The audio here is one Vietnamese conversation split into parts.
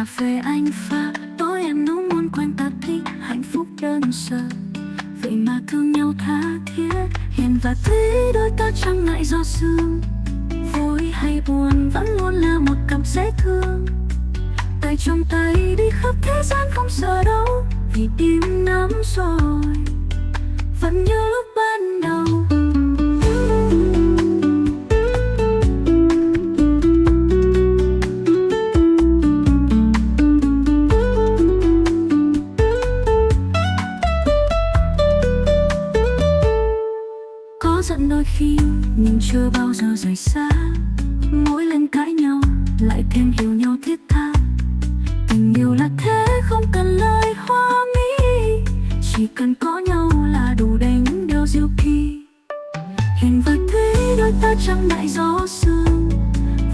cà phê anh pha, tối em nấu món quen ta thích, hạnh phúc đơn sơ vậy mà thương nhau tha thiết. Hiền và thủy đôi ta chẳng ngại gió sương, vui hay buồn vẫn luôn là một cặp dễ thương. Tay trong tay đi khắp thế gian không sợ đâu, vì tim nắm rồi vẫn như lúc ban đầu. Có giận đôi khi nhưng chưa bao giờ rời xa, mỗi lần cãi nhau lại thêm hiểu nhau thiết tha. Tình yêu là thế không cần lời hoa mỹ, chỉ cần có nhau là đủ để những điều diệu kỳ. Hiền và thủy đôi ta chẳng ngại gió sương,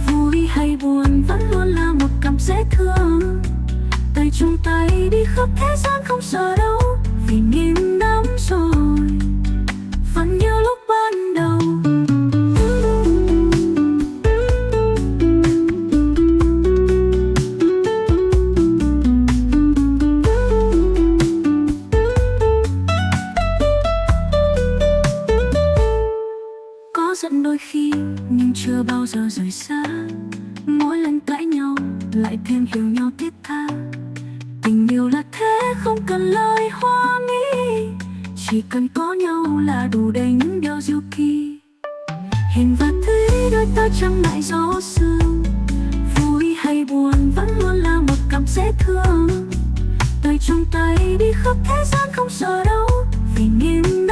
vui hay buồn vẫn luôn là một cặp dễ thương. Tay trong tay đi khắp thế gian không sợ đâu, vì niềm đắm rồi vẫn như lúc ban đầu. Có giận đôi khi nhưng chưa bao giờ rời xa, mỗi lần cãi nhau lại thêm hiểu nhau thiết tha. Tình yêu là thế không cần lời hoa mỹ, chỉ cần có nhau là đủ để những điều diệu kỳ. Hiền và thủy đôi ta chẳng ngại gió sương, vui hay buồn vẫn luôn là một cặp dễ thương. Tay trong tay đi khắp thế gian không sợ đâu, vì niềm